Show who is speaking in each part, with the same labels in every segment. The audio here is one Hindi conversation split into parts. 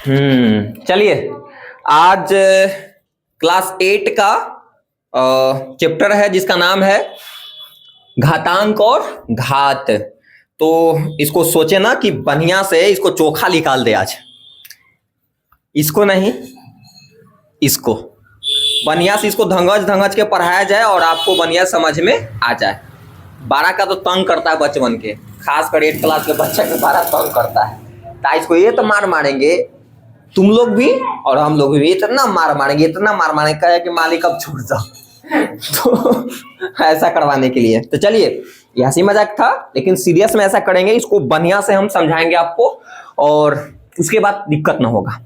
Speaker 1: चलिए आज क्लास 8 का चैप्टर है जिसका नाम है घातांक और घात। तो इसको सोचे ना कि बढ़िया से इसको चोखा निकाल दे आज, इसको नहीं इसको बढ़िया से इसको धंगज धंगज के पढ़ाया जाए और आपको बढ़िया समझ में आ जाए। 12 का तो तंग करता है बचपन के, खासकर 8 क्लास के बच्चे के 12 तंग करता है। तो इसको ये तो मार मारेंगे तुम लोग भी और हम लोग भी, इतना मार मारेंगे इतना मार मारेंगे कहे कि मालिक अब छूट जाओ तो ऐसा करवाने के लिए। तो चलिए ये हंसी मजाक था, लेकिन सीरियस में ऐसा करेंगे, इसको बढ़िया से हम समझाएंगे आपको और उसके बाद दिक्कत ना होगा।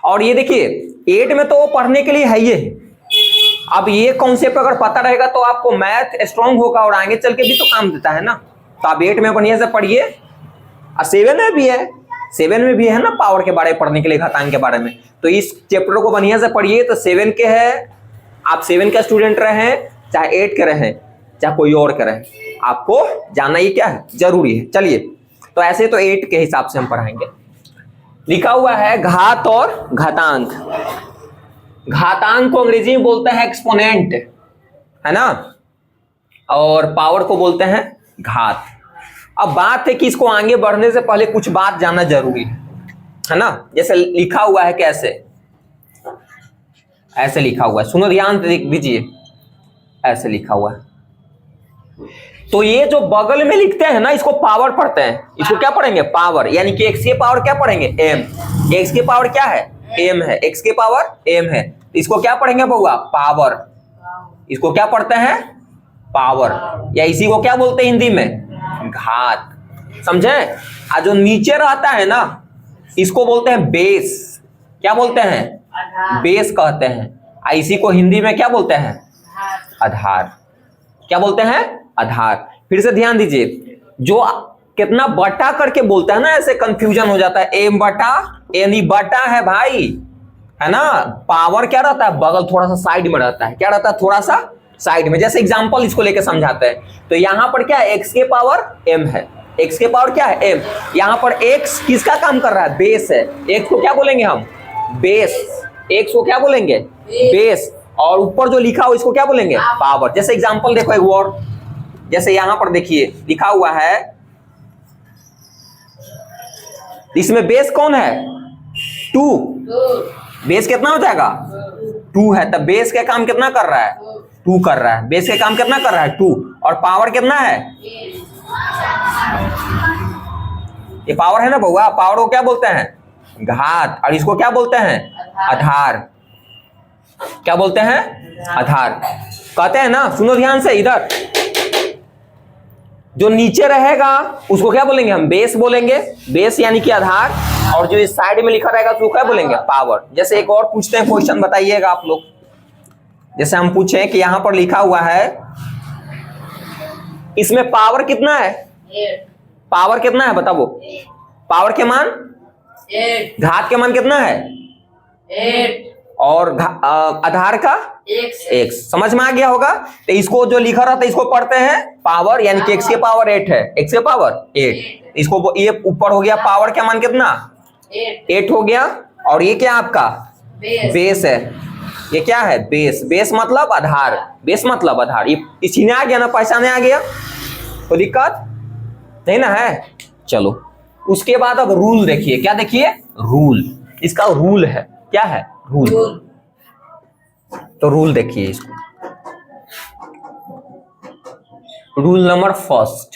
Speaker 1: और ये देखिए 8 में तो पढ़ने के लिए है ये। अब ये कॉन्सेप्ट अगर पता रहेगा तो आपको मैथ स्ट्रांग होगा और आगे चल के भी तो काम देता है ना। तो आप 8 में बढ़िया से पढ़िए और 7 में भी है, 7 में भी है ना पावर के बारे में पढ़ने के लिए, घातांक के बारे में। तो इस चैप्टर को बढ़िया से पढ़िए। तो 7 के है, आप 7 का स्टूडेंट रहे चाहे 8 के रहे चाहे कोई और के रहे, आपको जानना ये क्या है जरूरी है। चलिए तो ऐसे तो 8 के हिसाब से हम पढ़ाएंगे। लिखा हुआ है घात और घातांक। घातांक को अंग्रेजी में बोलते हैं एक्सपोनेंट, है ना, और पावर को बोलते हैं घात। अब बात है कि इसको आगे बढ़ने से पहले कुछ बात जानना जरूरी है ना। जैसे लिखा हुआ है कैसे, ऐसे लिखा हुआ है, सुनो ध्यान से दीजिए, ऐसे लिखा हुआ है। तो ये जो बगल में लिखते हैं ना इसको पावर पढ़ते हैं, इसको क्या पढ़ेंगे पावर, यानी कि x की पावर क्या पढ़ेंगे m। x की पावर क्या है m है, x की पावर m है, इसको क्या पढ़ेंगे बउआ पावर। इसको क्या पढ़ते हैं पावर, या इसी को क्या बोलते हैं हिंदी में घात, समझे। और जो नीचे रहता है ना इसको बोलते हैं बेस, क्या बोलते हैं बेस कहते हैं। और इसी को हिंदी में क्या बोलते हैं आधार, क्या बोलते हैं आधार। फिर से ध्यान दीजिए, जो कितना बटा करके बोलता है ना ऐसे कंफ्यूजन हो जाता है, एम बटा एन बटा है भाई, है ना। पावर क्या रहता है बगल थोड़ा सा साइड में रहता है, क्या रहता है थोड़ा सा साइड में। जैसे एग्जांपल इसको लेके समझाते हैं। तो यहां पर क्या है x के पावर m है, x के पावर क्या है m। यहां पर x किसका काम कर रहा है बेस है, x को क्या बोलेंगे हम बेस, x को क्या बोलेंगे बेस। और ऊपर जो लिखा हो इसको क्या बोलेंगे पावर। जैसे एग्जांपल देखो एक और, जैसे यहां पर देखिए लिखा हुआ है, इसमें बेस कौन है 2, बेस कितना हो जाएगा 2 है। तब बेस का काम कितना कर रहा है 2 कर रहा है, बेस का काम कितना कर रहा है 2। और पावर कितना है ये पावर है ना बउआ, पावर को क्या बोलते हैं घात, और इसको क्या बोलते हैं आधार, क्या बोलते हैं आधार कहते हैं ना। सुनो ध्यान से, इधर जो नीचे रहेगा उसको क्या बोलेंगे हम बेस बोलेंगे, बेस यानी कि आधार। और जो इस साइड में लिखा रहेगा उसको क्या बोलेंगे पावर। जैसे एक और पूछते हैं क्वेश्चन, बताइएगा आप लोग। जैसे हम पूछें कि यहां पर लिखा हुआ है इसमें पावर कितना है, पावर कितना है बताओ, पावर के मान 8, घात के मान कितना है 8, और आधार का x। समझ में आ गया होगा। तो इसको जो लिखा रहता है इसको पढ़ते हैं पावर, यानी कि x के पावर 8 है, x के पावर 8। इसको ये ऊपर हो गया पावर का मान कितना 8 हो गया। और ये क्या आपका बेस है, ये क्या है बेस, बेस मतलब आधार, बेस मतलब आधार। ये इसी ने आ गया ना, पहचाने आ गया, कोई दिक्कत नहीं ना है। चलो उसके बाद अब रूल देखिए, क्या देखिए रूल, इसका रूल है, क्या है रूल। तो रूल देखिए इसको, rule number first,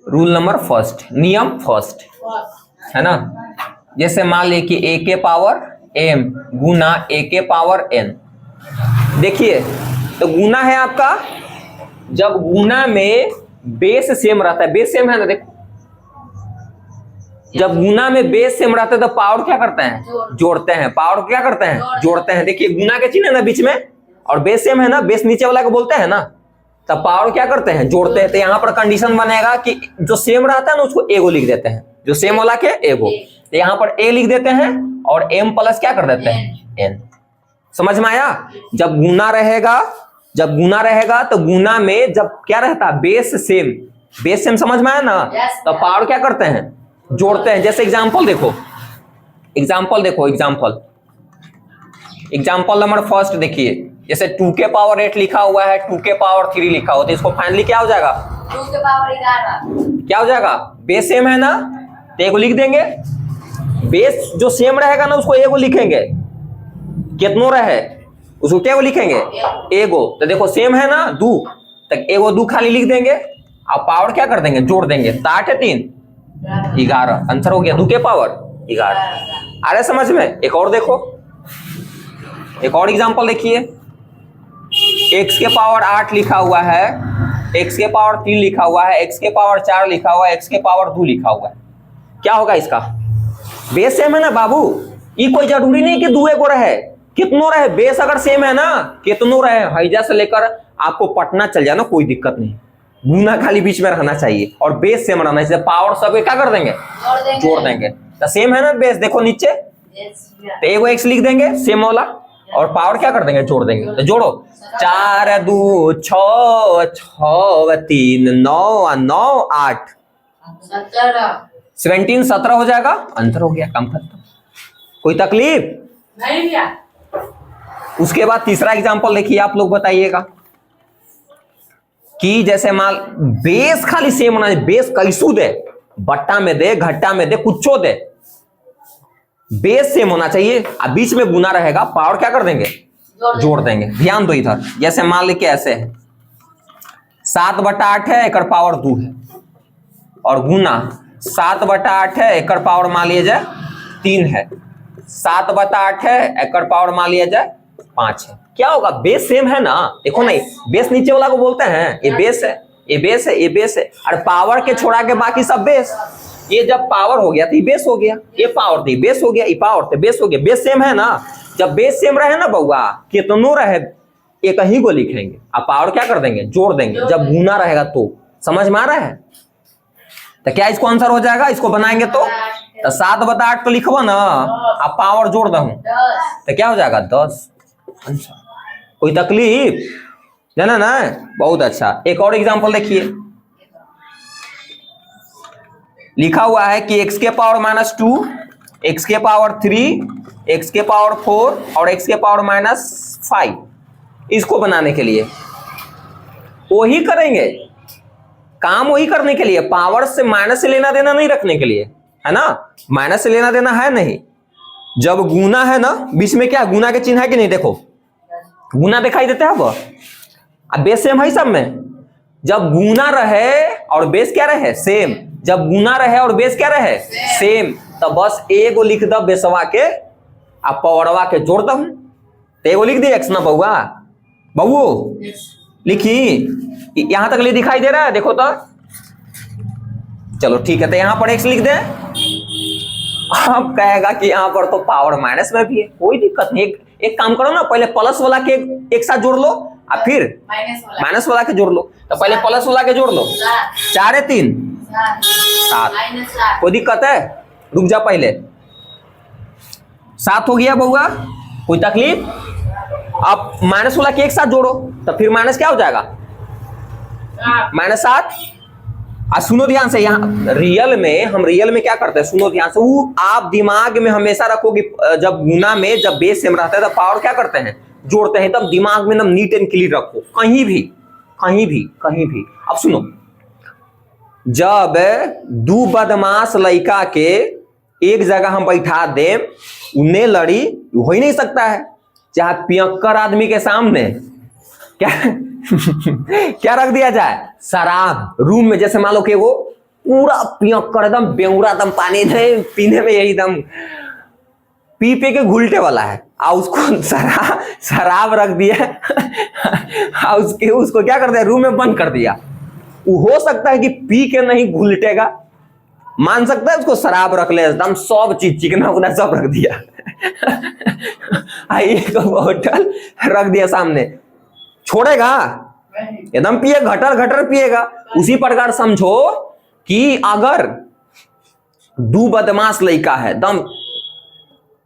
Speaker 1: rule number first, नियम फर्स्ट, है ना। जैसे मान ली कि a के पावर m गुना a के पावर n। देखिए तो गुना है आपका, जब गुना में बेस सेम रहता है, बेस सेम है ना, देखो जब गुना में बेस सेम रहता है तो पावर क्या करते हैं जोड़ते हैं, पावर क्या करते हैं जोड़ते हैं। देखिए गुना के चिन्ह है ना बीच में, और बेस सेम है ना, बेस नीचे वाला को बोलते हैं ना, तब पावर क्या करते हैं जोड़ते हैं। तो यहाँ पर कंडीशन बनेगा कि जो सेम रहता है ना उसको एगो लिख देते हैं, जो सेम वाला के एगो। तो यहाँ पर ए लिख देते हैं और m प्लस क्या कर देते हैं n। समझ में आया। जब गुना रहेगा, जब गुना रहेगा तो गुना में जब क्या रहता है बेस सेम, बेस सेम समझ में आया ना, तो पावर क्या करते हैं जोड़ते हैं। जैसे एग्जांपल देखो, एग्जाम्पल देखो, एग्जाम्पल नंबर फर्स्ट देखिए, जैसे 2 के पावर 8 लिखा हुआ है, 2 के पावर 3 लिखा हुआ, तो इसको फाइनली क्या हो जाएगा?
Speaker 2: 2 के पावर 11।
Speaker 1: क्या हो जाएगा? बेस सेम है ना, तो एगो लिख देंगे। बेस जो सेम रहेगा ना उसको एगो लिखेंगे, कितनो रहे उसको क्या लिखेंगे? एगो। तो देखो सेम है ना 2, तो एगो 2 खाली लिख देंगे, अब पावर क्या कर देंगे? जोड़ देंगे। 8 है 3 11, आंसर हो गया 2 के पावर 11। आ रहा समझ में? एक और देखो, एक और एग्जांपल देखिए, x के पावर 8 लिखा हुआ है, x के पावर 3 लिखा हुआ है, x के पावर 4 लिखा हुआ है, x के पावर 2 लिखा हुआ है। क्या होगा इसका? बेस सेम है ना बाबू, ये कोई जरूरी नहीं कि 2 एगो रहे, कितनो रहे, बेस अगर सेम है ना, कितनो रहे, हैजा से लेकर आपको पटना चल जाना, कोई दिक्कत नहीं, गुना खाली बीच में रहना चाहिए और बेस सेम रहना चाहिए। पावर सब क्या कर देंगे? जोड़ देंगे। तो सेम है ना बेस, देखो नीचे, तो एगो x लिख देंगे सेम वाला, और पावर क्या कर देंगे? जोड़ देंगे। तो जोड़ो, 4 2 6 6 3 9 9 8 17 17 हो जाएगा, अंतर हो गया, कम खत्म, कोई तकलीफ
Speaker 2: नहीं भैया।
Speaker 1: उसके बाद तीसरा एग्जांपल देखिए, आप लोग बताइएगा कि जैसे मान बेस खाली सेम होना चाहिए, बेस कैसू दे, बट्टा में दे, घट्टा में दे, कुछो दे, बेस सेम होना चाहिए, अब बीच में गुना रहेगा, पावर क्या कर देंगे? जोड़ देंगे। ध्यान दो इधर, जैसे मान ली ऐसे है, 7/8 है, एकड़ पावर 2 है, और गुना 7/8 है, एकड़ पावर मान लिया जाए 3 है, 7/8 है, एकड़ पावर मान लिया जाए 5 है। क्या होगा? बेस सेम है ना, देखो नहीं, बेस नीचे वाला को बोलते हैं, ये बेस है, ये बेस है, ये बेस है, और पावर के छोड़ा के बाकी सब बेस। ये जब पावर हो गया तो ये बेस हो गया, ये पावर थी बेस हो गया, ये पावर थे बेस हो गया, बेस सेम है ना। जब बेस सेम रहे ना बउआ, कितनो रहे एक ही को लिखेंगे, अब पावर क्या कर देंगे? जोड़ देंगे, जब गुना रहेगा तो। समझ में आ रहा है? तो क्या इसको आंसर हो जाएगा? इसको बनाएंगे तो 7/8 तो लिखवा ना, अब पावर जोड़ दू तो क्या हो जाएगा? 10 आंसर। कोई तकलीफ जाना ना? बहुत अच्छा। एक और एग्जांपल देखिए, लिखा हुआ है कि x के पावर -2, x के पावर 3, x के पावर 4 और x के पावर -5। इसको बनाने के लिए वही करेंगे, काम वही करने के लिए, पावर से माइनस से लेना देना नहीं रखने के लिए, है ना, माइनस से लेना देना है नहीं। जब गुना है ना, बीच में क्या गुना के चिन्ह है कि नहीं? देखो गुना दिखाई देता है, अब बेस सेम है सब में। जब गुना रहे और बेस क्या रहे? सेम। जब गुना रहे और बेस क्या रहे? सेम। तो बस एगो लिख द बेसवा के, अब पावरवा के जोड़ दू, तो एगो लिख दी एक्स ना बउआ, बउओ लिखी, यहां तक ले दिखाई दे रहा है? देखो तो, चलो ठीक है, तो यहां पर एक्स लिख दे। अब कहेगा कि यहां पर तो पावर माइनस में भी है, कोई दिक्कत नहीं, एक काम करो ना, पहले प्लस वाला के एक साथ जोड़ लो, और फिर माइनस वाला के जोड़ लो। तो पहले प्लस वाला के जोड़ लो, 4 है 3 7, कोई दिक्कत है? रुक जा, पहले 7 हो गया बउआ, कोई तकलीफ? अब माइनस वाला के एक साथ जोड़ो, तो फिर माइनस क्या हो जाएगा? -7। आज सुनो ध्यान से, यहाँ रियल में हम रियल में क्या करते हैं, सुनो ध्यान से, वो आप दिमाग में हमेशा रखोगे, जब गुना में जब बेस सेम रहता है तो पावर क्या करते हैं? जोड़ते हैं। तब दिमाग में एकदम नीट एंड क्लीन रखो, कहीं भी कहीं भी कहीं भी। अब सुनो, जब 2 बदमाश लड़का के एक जगह हम बैठा दे, उन्हें लड़ी हो ही नहीं सकता है, चाहे पियक्कर आदमी के सामने क्या क्या रख दिया जाए? शराब। रूम में जैसे मान लो कि वो पूरा पियक्कर एकदम बेउरा, एकदम पानी नहीं पीने में, यही एकदम पी पे के घुलटे वाला है, आ उसको शराब रख दिया उसको क्या कर दिया? रूम में बंद कर दिया। वो हो सकता है कि पी के नहीं घुलटेगा, मान सकता है उसको शराब रख ले, एकदम सब चीज चिकना उकना सब रख दिया एक बोतल रख दिया सामने, छोड़ेगा? एकदम पिए, घटर घटर पिएगा। उसी प्रकार समझो कि अगर 2 बदमाश लड़का है, दम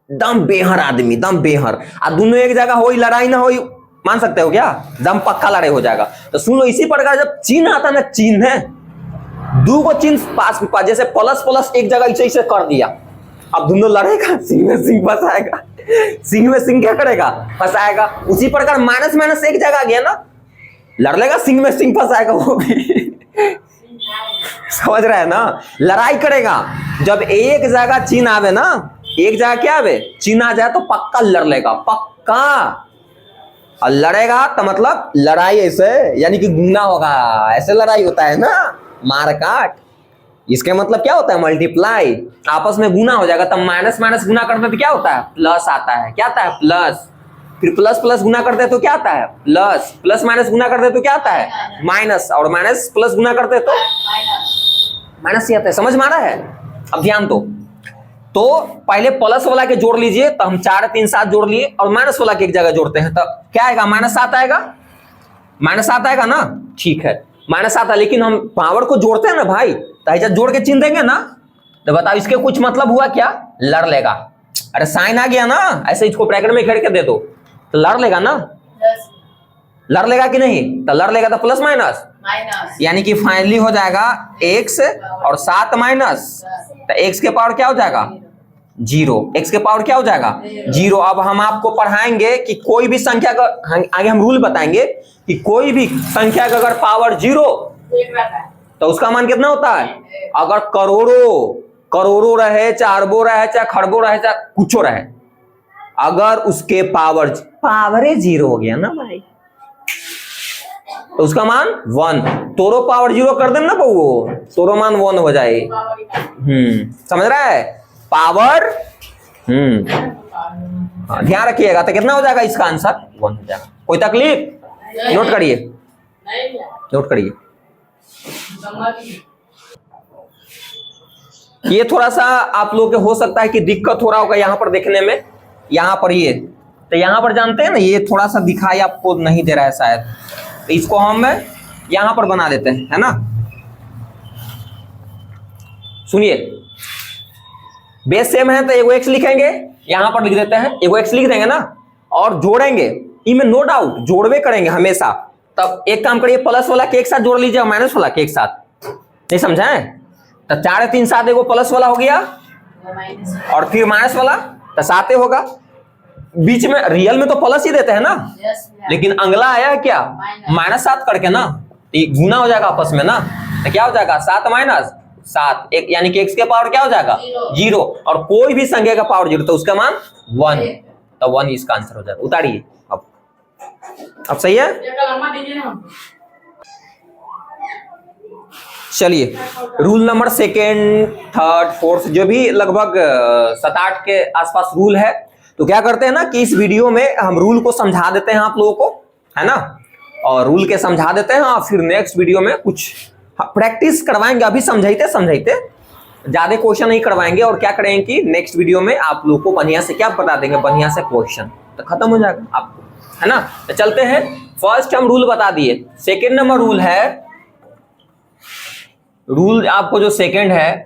Speaker 1: दम बेहर आदमी, दम बेहर, और दोनों एक जगह हो, लड़ाई ना हो, मान सकते हो क्या? दम पक्का लड़ाई हो जाएगा। तो सुन लो, इसी प्रकार जब चिन्ह आता ना, चिन्ह है 2 को चिन्ह पास, जैसे प्लस प्लस एक जगह ऐसे कर दिया, अब दोनों लड़ेगा, सिंह में सिंह फंसाएगा, सिंह में सिंह क्या करेगा, फंसाएगा। उसी प्रकार माइनस माइनस एक जगह गया ना, लड़ लेगा, सिंह में सिंह फंसाएगा वो भी। समझ रहे हैं ना, लड़ाई करेगा। जब एक जगह चिन्ह आवे ना, एक जगह क्या आवे, चिन्ह आ जाए तो पक्का लड़ लेगा, पक्का। और लड़ेगा तो मतलब लड़ाई ऐसे, यानी कि गुना होगा, ऐसे लड़ाई होता है ना, मार काट। इसके मतलब क्या होता है, मल्टीप्लाई, आपस में गुना हो जाएगा। तब माइनस माइनस गुना करते तो क्या होता है, प्लस आता है। क्या आता है, प्लस। फिर प्लस प्लस गुना करते तो क्या आता है, प्लस। प्लस माइनस गुना करते तो क्या आता है, माइनस। और माइनस प्लस गुना करते तो माइनस ही आता है। समझ में आ रहा है? अब ध्यान तो पहले प्लस वाला के जोड़ लीजिए, तो हम 4 3 7 जोड़ लिए, और माइनस वाला के एक जगह जोड़ते हैं, तो क्या आएगा, -7 आएगा। -7 आएगा ना, ठीक है, -7 है। लेकिन हम पावर को जोड़ते हैं ना भाई, तो जब जोड़ के चिन्ह देंगे ना, तो बताओ इसके कुछ मतलब हुआ क्या, लड़ लेगा। अरे साइन आ गया ना, ऐसे इसको ब्रैकेट में घेर के दे दो तो लड़ लेगा ना, लड़ लेगा कि नहीं, तो लड़ लेगा तो प्लस माइनस, यानी कि फाइनली हो जाएगा x और 7 माइनस, तो x के पावर क्या हो जाएगा, 0। x के पावर क्या हो जाएगा, 0। अब हम आपको पढ़ाएंगे कि कोई भी संख्या का, आगे हम रूल बताएंगे कि कोई भी संख्या का अगर पावर 0 तो उसका मान कितना होता है। अगर करोड़ों रहे, चाहे अरबों रहे, चाहे खरबों रहे, चाहे कुछ रहे, अगर उसके पावर 0 हो गया ना भाई, तो उसका मान 1। तोरो पावर 0 कर देना बउओ, तोरो मान 1 हो जाए। समझ रहा है, पावर। ध्यान रखिएगा, तो कितना हो जाएगा इसका आंसर, 1 हो जाएगा। कोई तकलीफ, नोट करिए, नोट करिए। ये थोड़ा सा आप लोग के हो सकता है कि दिक्कत हो रहा होगा यहाँ पर देखने में, यहाँ पर ये, तो यहाँ पर जानते हैं ना, ये थोड़ा सा दिखाई आपको नहीं दे रहा है शायद, तो इसको हम यहाँ पर बना देते हैं, है ना। सुनिए, बेस सेम है तो एगो x लिखेंगे, यहाँ पर लिख देते हैं, एगो x लिख देंगे ना, और जोड़ेंगे, इनमें नो डाउट जोड़वे करेंगे हमेशा। तब एक काम करिए, प्लस वाला के एक साथ जोड़ लीजिए और माइनस वाला के एक साथ, नहीं समझा है। तो 4 3 7 एगो प्लस वाला हो गया, और फिर माइनस वाला, तो 7 होगा। बीच में रियल में तो प्लस ही देते हैं ना, लेकिन अगला आया क्या, -7 करके ना, ये गुना हो जाएगा आपस में ना, तो क्या हो जाएगा, 7 माइनस 7, एक, यानी कि x के पावर क्या हो जाएगा, 0। और कोई भी संख्या का पावर 0 तो उसका मान 1, तो 1 इसका आंसर हो जाएगा। उतारिए अब सही है। चलिए, rule number 2nd 3rd 4th जो भी लगभग 7-8 के आसपास रूल है, तो क्या करते हैं ना कि इस वीडियो में हम रूल को समझा देते हैं आप लोगों को, है ना, और रूल के समझा देते हैं, और फिर नेक्स्ट वीडियो में कुछ प्रैक्टिस करवाएंगे। अभी समझाइते ज्यादा क्वेश्चन नहीं करवाएंगे, और क्या करेंगे कि नेक्स्ट वीडियो में आप लोग को बढ़िया से क्या बता देंगे, बढ़िया से क्वेश्चन, तो खत्म हो जाएगा आपको, है ना। तो चलते हैं, फर्स्ट हम रूल बता दिए। 2nd नंबर रूल है, रूल आपको जो 2nd है,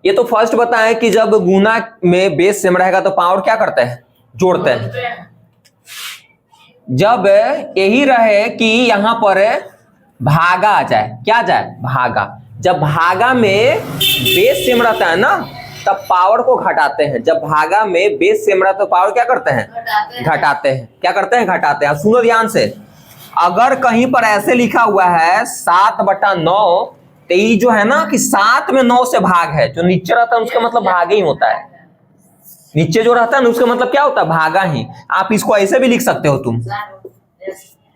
Speaker 1: ये तो फर्स्ट बताएं कि जब गुना में बेस सेम रहेगा तो पावर क्या करते हैं, जोड़ते हैं। जब यही रहे कि यहां पर भागा आ जाए, क्या आ जाए, भागा, जब भागा में बेस सेम रहता है ना, तब पावर को घटाते हैं। जब भागा में बेस सेम रहता है तो पावर क्या करते हैं, घटाते हैं। क्या करते हैं, घटाते हैं। अब सुनो ध्यान से, अगर कहीं पर ऐसे लिखा हुआ है 7/9, तो ये जो है ना कि 7 में 9 से भाग है, जो नीचे रहता है उसका मतलब भाग ही होता है। नीचे जो रहता है ना उसका मतलब क्या होता है, भागा ही। आप इसको ऐसे भी लिख सकते हो तुम,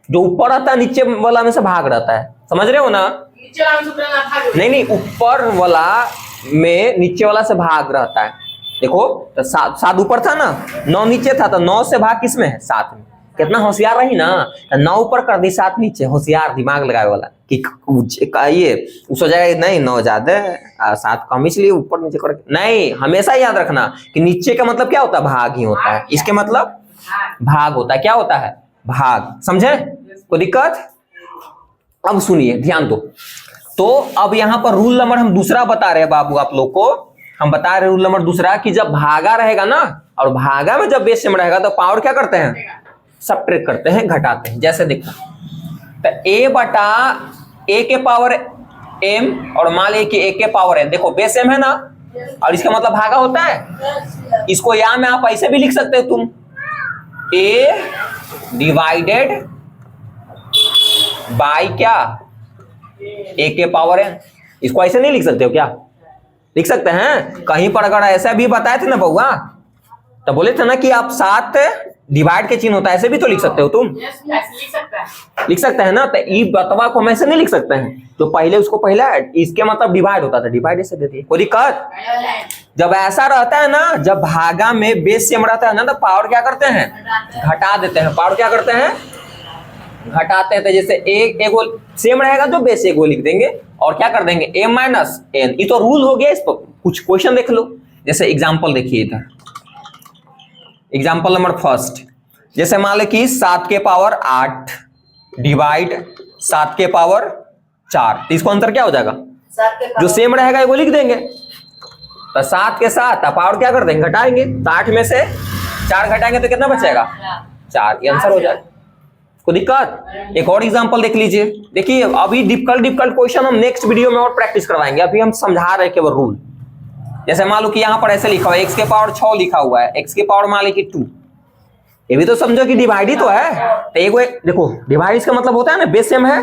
Speaker 1: जो ऊपर रहता है नीचे वाला में से भाग रहता है, समझ रहे हो ना। नहीं, ऊपर वाला में नीचे वाला से भाग रहता है। देखो, तो 7 ऊपर था ना, 9 नीचे था, तो 9 से भाग किस में है, 7 में। कितना होशियार रही ना, 9 ऊपर कर दी 7 नीचे, होशियार दिमाग लगाए वाला कि ये उस हो जाएगा, नहीं 9 ज्यादा 7 कम, इसलिए ऊपर नीचे कर, नहीं, हमेशा याद रखना कि नीचे का मतलब क्या होता है, भाग ही होता है। इसके मतलब भाग होता है, क्या होता है, भाग। समझे, कोई दिक्कत। अब सुनिए, ध्यान दो। तो अब यहाँ पर रूल नंबर हम दूसरा बता रहे हैं बाबू, आप लोग को हम बता रहे हैं रूल नंबर दूसरा, कि जब भागा रहेगा ना, और भागा में जब बेस सेम रहेगा तो पावर क्या करते हैं, सबट्रैक्ट करते हैं, घटाते हैं। जैसे देखो, तो a/a के पावर m, और मान लीजिए कि a के पावर n, देखो बेस सेम है ना, और इसका मतलब भागा होता है। इसको यहाँ में आप ऐसे भी लिख सकते हो तुम, a डिवाइडेड बाय क्या, a के पावर n। इसको ऐसे नहीं लिख सकते हो क्या? लिख सकते हैं। कहीं पर अगर ऐसा भी बताए थे ना बउआ, तो बोले थे ना कि आप 7 डिवाइड के चिन्ह होता है, ऐसे भी तो लिख सकते हो तुम। लिख सकते हैं ना। तो ई बतवा को हम ऐसे नहीं लिख सकते हैं, तो पहले उसको पहला इसके मतलब डिवाइड होता था, डिवाइड ऐसे देती है। कोई दिक्कत? जब ऐसा रहता है ना, जब भागा में बेस सेम रहता है ना, तो पावर क्या करते हैं? घटा देते हैं। पावर क्या करते हैं? घटाते हैं। तो जैसे एक एगो सेम रहेगा तो बेस एगो लिख देंगे और क्या कर देंगे, a माइनस एन। ये तो रूल हो गया। इस पर कुछ क्वेश्चन देख लो। जैसे एग्जांपल देखिए इधर, एग्जांपल नंबर फर्स्ट। जैसे मान लो कि 7 के पावर 8 डिवाइड 7 के पावर 4, तो इसको अंतर क्या हो जाएगा? जो सेम रहेगा वो लिख देंगे। तो 7 के साथ पावर क्या कर देंगे? घटाएंगे। तो 8 में से 4 घटाएंगे तो कितना बचेगा? 4। ये आंसर हो जाए। कोई दिक्कत? एक और एग्जांपल देख लीजिए। देखिए अभी डिफिकल्ट क्वेश्चन हम नेक्स्ट वीडियो में और प्रैक्टिस करवाएंगे, अभी हम समझा रहे हैं केवल रूल। जैसे मान लो कि यहाँ पर ऐसे लिखा हुआ है x के पावर 6 लिखा हुआ है, x के पावर मान ली कि 2। ये भी तो समझो कि डिवाइड ही तो है। तो एगो देखो डिवाइड इसका मतलब होता है ना बेस सेम है,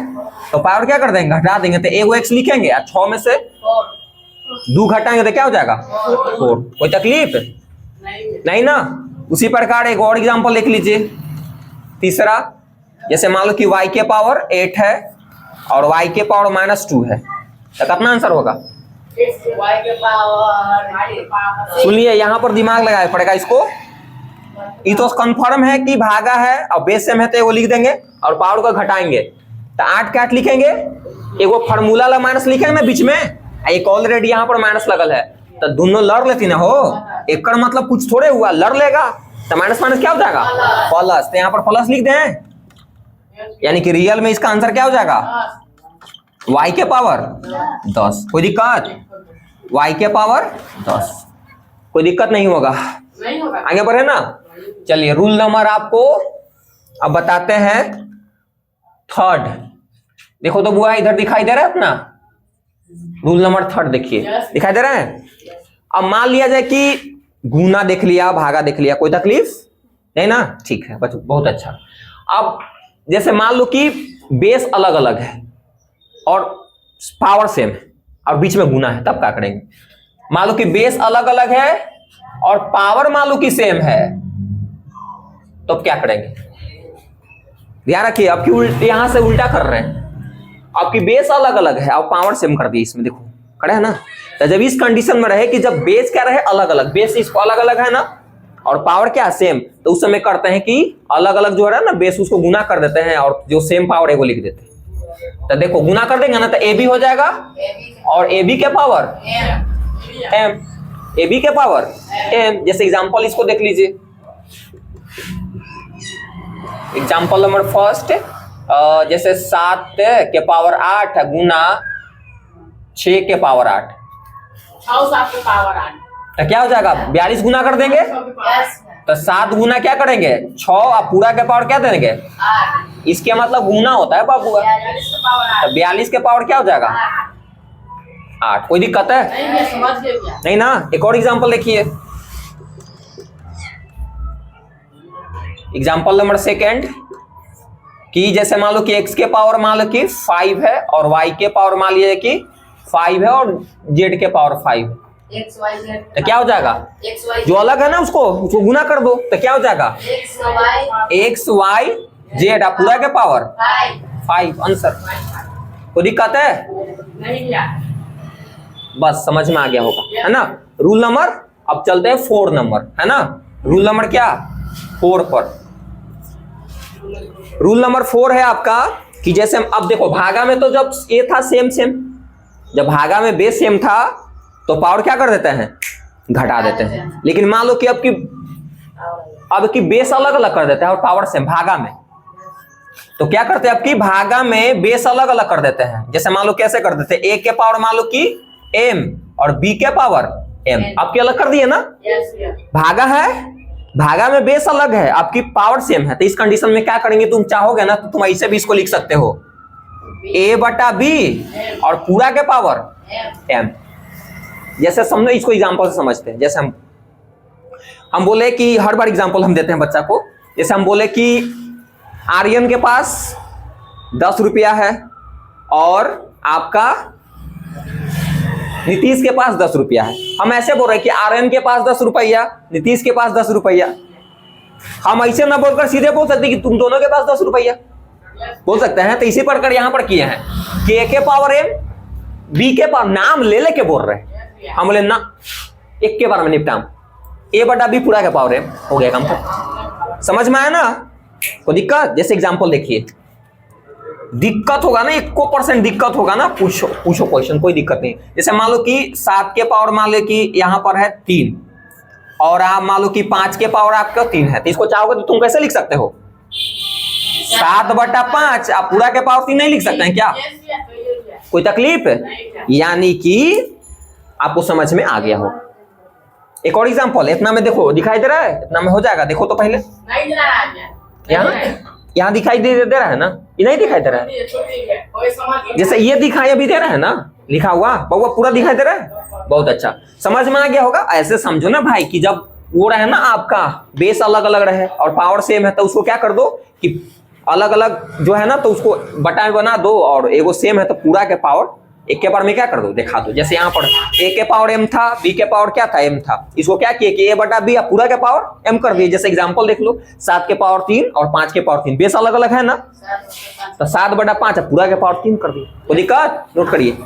Speaker 1: तो पावर क्या कर देंगे? घटा देंगे। तो एगो x लिखेंगे और 6 में से 2 घटाएंगे तो क्या हो जाएगा? 4। कोई तकलीफ नहीं ना। उसी प्रकार एक और एग्जांपल देख लीजिए, तीसरा। जैसे मान लो कि y के पावर 8 है और y के पावर -2 है, तो कितना आंसर होगा? सुनिए यहाँ पर दिमाग लगाए पड़ेगा इसको। ये तो कंफर्म है कि भागा है और बेस सेम है, तो वो लिख देंगे और पावर को घटाएंगे। तो 8 के 8 लिखेंगे, एगो फार्मूला वाला माइनस लिखेंगे ना बीच में, एक ऑलरेडी यहाँ पर माइनस लगल है, तो दोनों लड़ लेती ना हो। एक मतलब कुछ थोड़े हुआ, लड़ लेगा तो माइनस माइनस क्या हो जाएगा? प्लस। तो यहाँ पर प्लस लिख दें, यानी कि रियल में इसका आंसर क्या हो जाएगा? y के पावर 10। कोई दिक्कत? y के पावर 10। कोई दिक्कत नहीं होगा। आगे बढ़े ना। चलिए रूल नंबर आपको अब बताते हैं थर्ड। देखो तो बुआ इधर दिखाई दे रहा है अपना रूल नंबर थर्ड, देखिए दिखाई दे रहा है। अब मान लिया जाए कि गुना देख लिया, भागा देख लिया, कोई तकलीफ नहीं ना? ठीक है बच्चों, बहुत अच्छा। अब जैसे मान लो कि बेस अलग अलग है और पावर सेम है और बीच में गुना है, तब क्या करेंगे? मान लो कि बेस अलग अलग है और पावर मान लो कि सेम है, तो क्या करेंगे? ध्यान रखिए, आपकी यहां से उल्टा कर रहे हैं। आपकी बेस अलग अलग है और पावर सेम कर दी, इसमें देखो खड़े है ना। तो जब इस कंडीशन में रहे कि जब बेस क्या रहे अलग अलग, बेस इसको अलग अलग है ना और पावर क्या सेम, तो उस समय करते हैं कि अलग अलग जो है ना बेस, उसको गुना कर देते हैं और जो सेम पावर है वो लिख देते हैं। तो देखो गुना कर देंगे ना, तो ए बी हो जाएगा और ए बी के पावर एम, ए बी के पावर एम। जैसे एग्जांपल इसको देख लीजिए, एग्जांपल नंबर फर्स्ट। जैसे 7 के पावर 8 गुना 6 के पावर 8, तो क्या हो जाएगा? 42 गुना कर देंगे। तो 7 गुना क्या करेंगे? 6 और पूरा के पावर क्या देंगे? 8। इसके मतलब गुना होता है बाबू। तो 42 के पावर क्या हो जाएगा? 8। कोई दिक्कत है? नहीं ना। एक और एग्जांपल देखिए, एग्जांपल नंबर सेकेंड। कि जैसे मान लो कि x के पावर मान लो कि 5 है और y के पावर मान लीजिए कि 5 है और z के पावर 5, तो क्या हो जाएगा? जो अलग है ना उसको गुना कर दो, तो क्या हो जाएगा? x y z पूरा के पावर 5 आंसर। कोई दिक्कत है? बस समझ में आ गया होगा, है ना रूल नंबर। अब चलते हैं 4 नंबर, है ना। रूल नंबर क्या? 4 पर। रूल नंबर 4 है आपका कि जैसे अब देखो भागा में तो जब ये था सेम, जब भागा में बेस सेम था तो पावर क्या कर देते हैं? घटा देते हैं। लेकिन मान लो कि अब की बेस अलग अलग कर देते हैं और पावर सेम भागा में, तो क्या करते हैं? अब की भागा में बेस अलग अलग कर देते हैं। जैसे मान लो कैसे कर देते हैं? ए के पावर मान लो कि m और बी के पावर m, आपकी अलग कर दिए ना। भागा है, भागा में बेस अलग है, आपकी पावर सेम है, तो इस कंडीशन में क्या करेंगे? तुम चाहोगे ना तो तुम ऐसे भी इसको लिख सकते हो, a बटा b और पूरा के पावर m। जैसे समझो, इसको एग्जांपल से समझते हैं। जैसे हम बोले कि हर बार एग्जांपल हम देते हैं बच्चा को। जैसे हम बोले कि आर्यन के पास 10 रुपया है और आपका नीतीश के पास 10 रुपया है। हम ऐसे बोल रहे हैं कि आर्यन के पास 10 रुपया, नीतीश के पास 10 रुपया। हम ऐसे ना बोलकर सीधे बोल सकते कि तुम दोनों के पास 10 रुपया बोल सकते हैं। तो इसी प्रकार यहां पर किए हैं कि ए के पावर एम, बी के पावर, नाम ले लेके बोल रहे हैं। हम बोले ना, एक के बार में निपटाम, ए बटा बी पूरा के पावर एम, हो गया काम खत्म। समझ में आया ना? कोई दिक्कत? जैसे एग्जांपल देखिए, दिक्कत होगा ना, 1% दिक्कत होगा ना, पूछो क्वेश्चन, कोई दिक्कत नहीं। जैसे मान लो कि 7 के पावर मान लो कि यहां पर है 3 और आप मान लो कि 5 के पावर आपका 3 है, तो इसको चाहोगे तो तुम कैसे लिख सकते हो? 7/5। आप पूरा के पावर 3 नहीं लिख सकते हैं क्या? कोई तकलीफ? यानी कि आपको समझ में आ गया हो। एक और एग्जांपल, इतना में देखो, दिखाई दे रहा है? इतना में हो जाएगा, देखो तो पहले। यहाँ दिखाई दे रहा है ना? ये नहीं दिखाई दे रहा है? जैसे ये दिखाई अभी दे रहा है ना, लिखा हुआ बउआ, पूरा दिखाई दे रहा है? बहुत अच्छा, समझ में आ गया होगा। ऐसे समझो ना भाई कि जब वो रहे ना, आपका बेस अलग अलग रहे और पावर सेम है, तो उसको क्या कर दो कि अलग अलग जो है ना, तो उसको बटा बना दो, और एगो सेम है तो पूरा के पावर एक के पावर में क्या कर दो, दिखा दो। जैसे यहाँ पर ए के पावर एम था, बी के पावर क्या था, एम था। इसको क्या किए कि ए बटा बी पूरा के पावर एम कर दिए। जैसे एग्जांपल देख लो, 7 के पावर 3 और 5 के पावर 3, बेस अलग अलग है ना, तो 7/5 पूरा के पावर 3 कर दिए। कोई दिक्कत? नोट करिए।